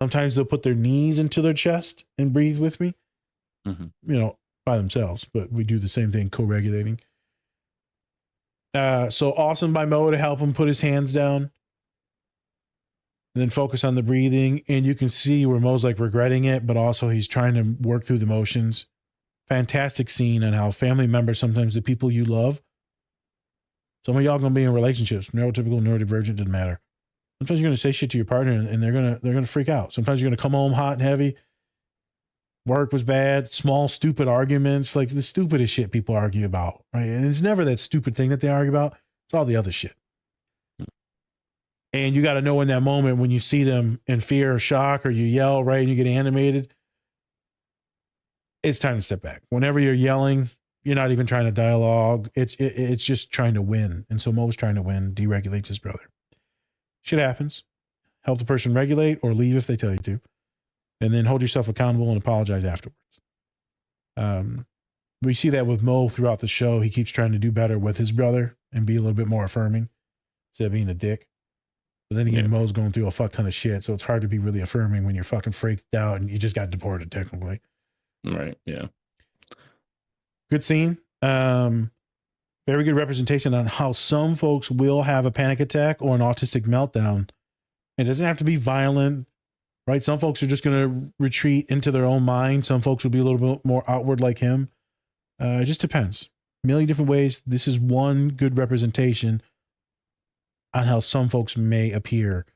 Sometimes they'll put their knees into their chest and breathe with me, by themselves, but we do the same thing, co-regulating. So Awesome by Mo to help him put his hands down and then focus on the breathing. And you can see where Mo's like regretting it, but also he's trying to work through the motions. Fantastic scene on how family members, sometimes the people you love, some of y'all gonna be in relationships, neurotypical, neurodivergent, doesn't matter. Sometimes you're gonna say shit to your partner and they're gonna freak out. Sometimes you're gonna come home hot and heavy. Work was bad, small, stupid arguments, like the stupidest shit people argue about, right? And it's never that stupid thing that they argue about. It's all the other shit. And you got to know in that moment when you see them in fear or shock or you yell, right, and you get animated, it's time to step back. Whenever you're yelling, you're not even trying to dialogue. It's just trying to win. And so Mo's trying to win, deregulates his brother. Shit happens. Help the person regulate or leave if they tell you to. And then hold yourself accountable and apologize afterwards. We see that with Mo throughout the show. He keeps trying to do better with his brother and be a little bit more affirming instead of being a dick. But then again, Mo's going through a fuck ton of shit, so it's hard to be really affirming when you're fucking freaked out and you just got deported, technically. Right, yeah. Good scene. Very good representation on how some folks will have a panic attack or an autistic meltdown. It doesn't have to be violent. Right? Some folks are just going to retreat into their own mind. Some folks will be a little bit more outward like him. It just depends. A million different ways. This is one good representation on how some folks may appear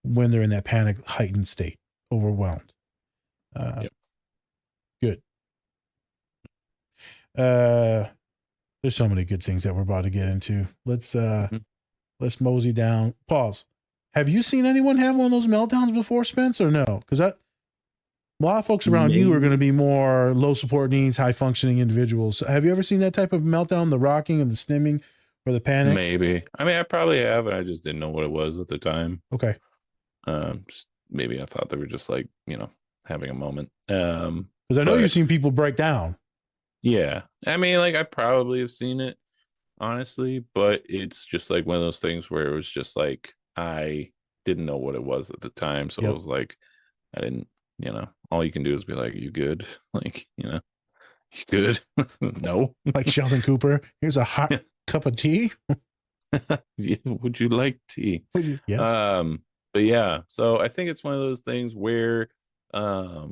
when they're in that panic heightened state, overwhelmed. Good. There's so many good things that we're about to get into. Let's mosey down. Pause. Have you seen anyone have one of those meltdowns before, Spence, or no? Because a lot of folks around you are going to be more low support needs, high functioning individuals. So have you ever seen that type of meltdown, the rocking and the stimming or the panic? Maybe. I mean, I probably have, and I just didn't know what it was at the time. Okay. Just maybe I thought they were just like, having a moment. Because I know you've seen people break down. Yeah. I mean, like I probably have seen it, honestly, but it's just like one of those things where it was just like, I didn't know what it was at the time. So it was like, I didn't, all you can do is be like, you good? Like, you good? No. Like Sheldon Cooper, here's a hot cup of tea. Would you like tea? Yes. But yeah, so I think it's one of those things where, I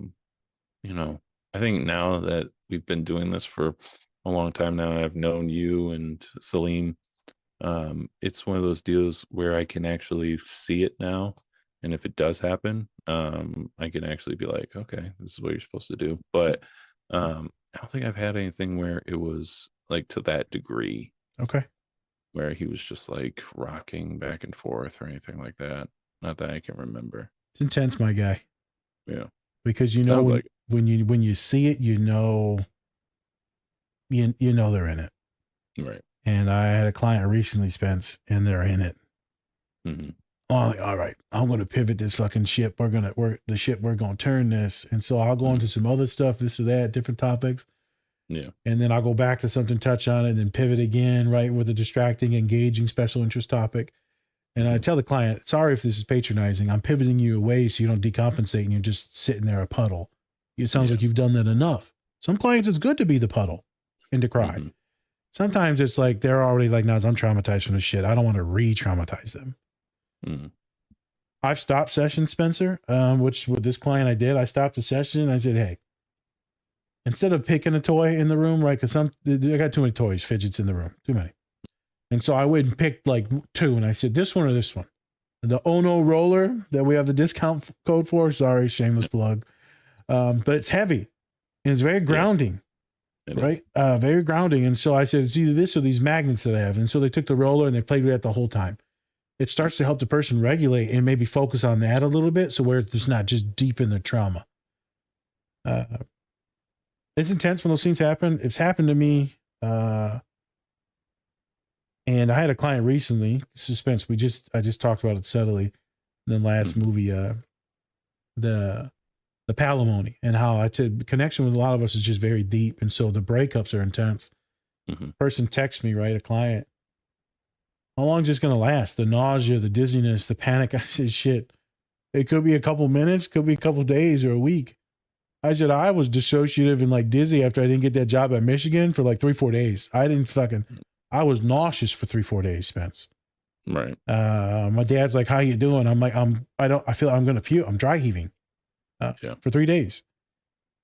think now that we've been doing this for a long time now, I've known you and Salim. It's one of those deals where I can actually see it now, and if it does happen, I can actually be like, okay, this is what you're supposed to do. But I don't think I've had anything where it was like to that degree. Okay. Where he was just like rocking back and forth or anything like that. Not that I can remember. It's intense, my guy. Yeah. Because when you see it, you know they're in it. Right. And I had a client recently, Spence, and they're in it. Mm-hmm. All right, I'm going to pivot this fucking ship. We're going to turn this. And so I'll go into some other stuff, this or that, different topics. Yeah. And then I'll go back to something, touch on it, and then pivot again, right, with a distracting, engaging special interest topic. And I tell the client, sorry if this is patronizing. I'm pivoting you away so you don't decompensate and you're just sitting there a puddle. It sounds like you've done that enough. Some clients, it's good to be the puddle and to cry. Mm-hmm. Sometimes it's like they're already like, no, I'm traumatized from this shit. I don't want to re-traumatize them. Mm-hmm. I've stopped sessions, Spencer, which with this client I did. I stopped the session and I said, hey, instead of picking a toy in the room, right? Because I got too many toys, fidgets in the room, too many. And so I went and picked like two, and I said, this one or this one? The Ono roller that we have the discount code for. Sorry, shameless plug. But it's heavy and it's very grounding, right? Very grounding. And so I said, it's either this or these magnets that I have. And so they took the roller and they played with it the whole time. It starts to help the person regulate and maybe focus on that a little bit. So where it's not just deep in their trauma. It's intense when those things happen. It's happened to me. And I had a client recently, suspense. I just talked about it subtly in the last movie, the palimony, and how connection with a lot of us is just very deep. And so the breakups are intense. Mm-hmm. Person texts me, right? A client. How long is this going to last? The nausea, the dizziness, the panic. I said, shit, It could be a couple minutes, could be a couple days or a week. I said I was dissociative and like dizzy after I didn't get that job at Michigan for like 3-4 days. I was nauseous for 3-4 days, Spence. Right. My dad's like, "How you doing?" I'm like, I feel I'm gonna puke. I'm dry heaving for 3 days.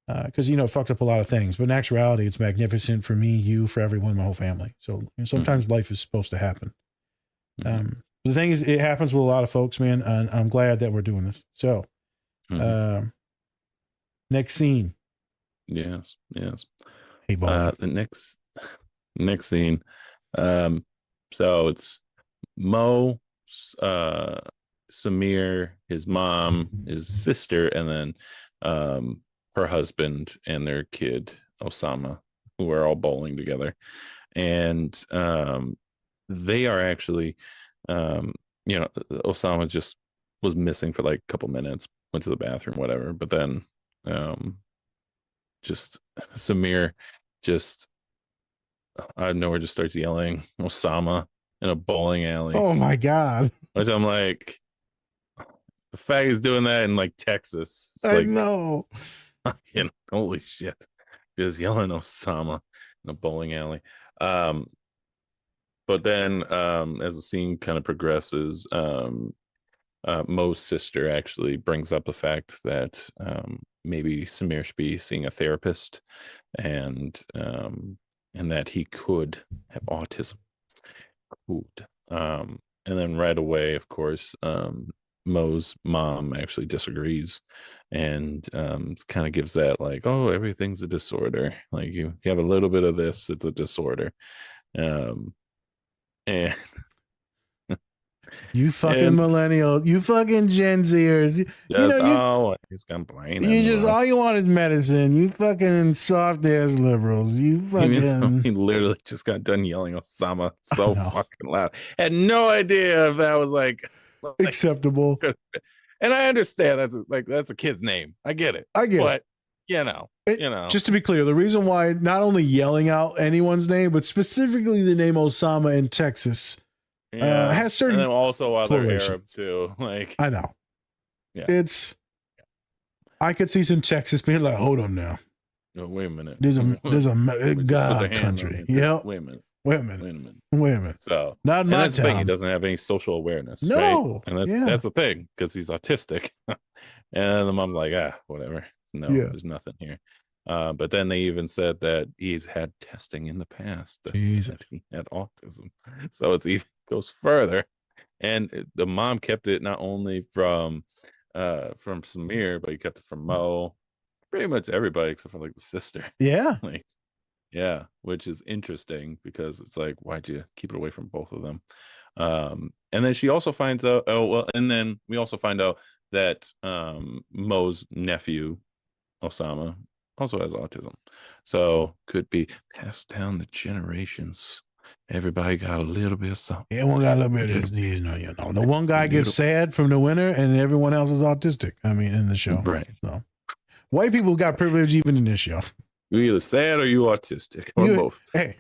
Because it fucked up a lot of things, but in actuality, it's magnificent for me, you, for everyone, my whole family. So sometimes life is supposed to happen. The thing is, it happens with a lot of folks, man, and I'm glad that we're doing this. So, next scene. Yes. Hey, boy. The next scene. So it's Mo, Samir, his mom, his sister, and then her husband and their kid Osama, who are all bowling together, and they are actually, Osama just was missing for like a couple minutes, went to the bathroom, whatever, but then just Samir just out of nowhere just starts yelling Osama in a bowling alley. Oh my God. Which I'm like, the fact he's doing that in like Texas. I know. Holy shit. Just yelling Osama in a bowling alley. But then as the scene kind of progresses, Mo's sister actually brings up the fact that maybe Samir should be seeing a therapist, and that he could have autism. And then right away, of course, Mo's mom actually disagrees, and kind of gives that like, oh, everything's a disorder. Like you have a little bit of this, it's a disorder. And you fucking millennial, you fucking Gen Zers. He's complaining. You just all you want is medicine. You fucking soft ass liberals. You fucking. He literally just got done yelling Osama so fucking loud. Had no idea if that was like acceptable. And I understand that's a kid's name. I get it. But just to be clear, the reason why not only yelling out anyone's name, but specifically the name Osama in Texas, has certain. And then also other Arab too. Like I know. Yeah. I could see some Texas being like, hold on now. No, wait a minute. There's a God country. Yep. Wait a minute. Wait a minute. So not in my that's town. The thing. He doesn't have any social awareness. No. Right? And that's the thing, because he's autistic. And the mom's like, whatever. No, there's nothing here. But then they even said that he's had testing in the past that said he had autism. So it even goes further. And the mom kept it not only from Samir, but he kept it from Mo, pretty much everybody except for like the sister. Yeah. Which is interesting, because it's like, why'd you keep it away from both of them? And then she also finds out, and then we also find out that Mo's nephew, Osama, also has autism. So could be passed down the generations. Everybody got a little bit of something. Everyone got a little bit of this, The one guy gets sad from the winter, and everyone else is autistic. I mean, in the show. Right. So white people got privilege even in this show. You either sad or you autistic, or both. Hey,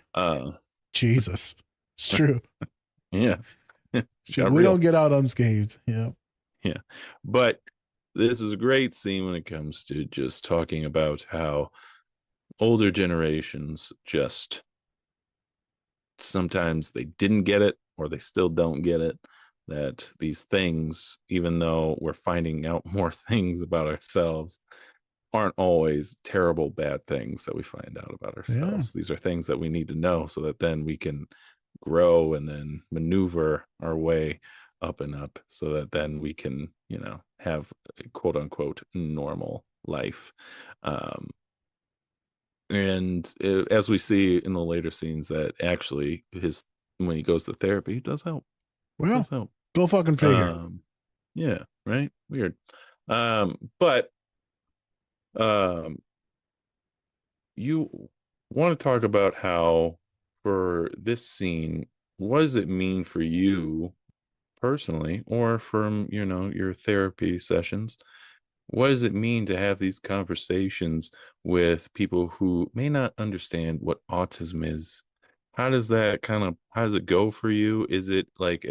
Jesus, it's true. Yeah, we don't get out unscathed. Yeah. But this is a great scene when it comes to just talking about how older generations just sometimes they didn't get it, or they still don't get it, that these things, even though we're finding out more things about ourselves, aren't always terrible bad things that we find out about ourselves. These are things that we need to know, so that then we can grow and then maneuver our way up and up, so that then we can have a quote unquote normal life. And as we see in the later scenes, that actually when he goes to therapy, it does help. Go fucking figure. Yeah, right. Weird. But you want to talk about how, for this scene, what does it mean for you personally, or from your therapy sessions? What does it mean to have these conversations with people who may not understand what autism is? How does it go for you? Is it like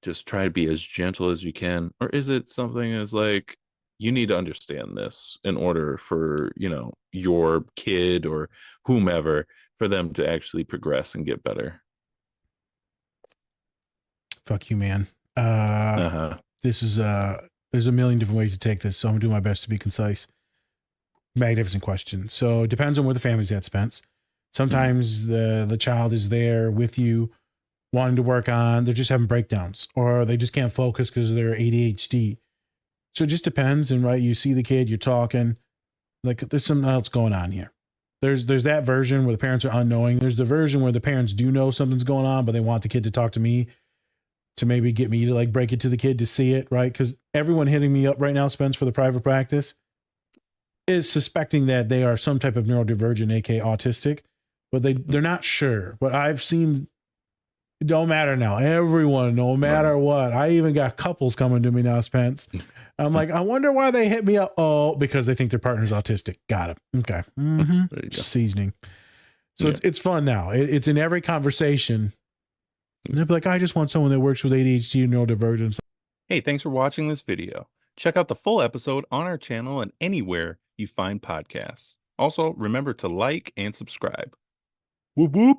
just try to be as gentle as you can? Or is it something as like, you need to understand this in order for, your kid or whomever, for them to actually progress and get better? Fuck you, man. Uh-huh. This is there's a million different ways to take this, so I'm gonna do my best to be concise. Magnificent question. So it depends on where the family's at, Spence. Sometimes the child is there with you, wanting to work on, they're just having breakdowns, or they just can't focus because of their ADHD. So it just depends. And right, you see the kid, you're talking, like there's something else going on here. There's that version where the parents are unknowing. There's the version where the parents do know something's going on, but they want the kid to talk to me to maybe get me to like break it to the kid to see it, right? Because everyone hitting me up right now, Spence, for the private practice is suspecting that they are some type of neurodivergent, aka autistic, but they're not sure. But I've seen, it don't matter now. Everyone, no matter what. I even got couples coming to me now, Spence. I'm like, I wonder why they hit me up. Oh, because they think their partner's autistic. Got it. Okay. Seasoning. So it's fun now. It's in every conversation. And they'll be like, I just want someone that works with ADHD and neurodivergence. Hey, thanks for watching this video. Check out the full episode on our channel and anywhere you find podcasts. Also, remember to like and subscribe. Whoop whoop.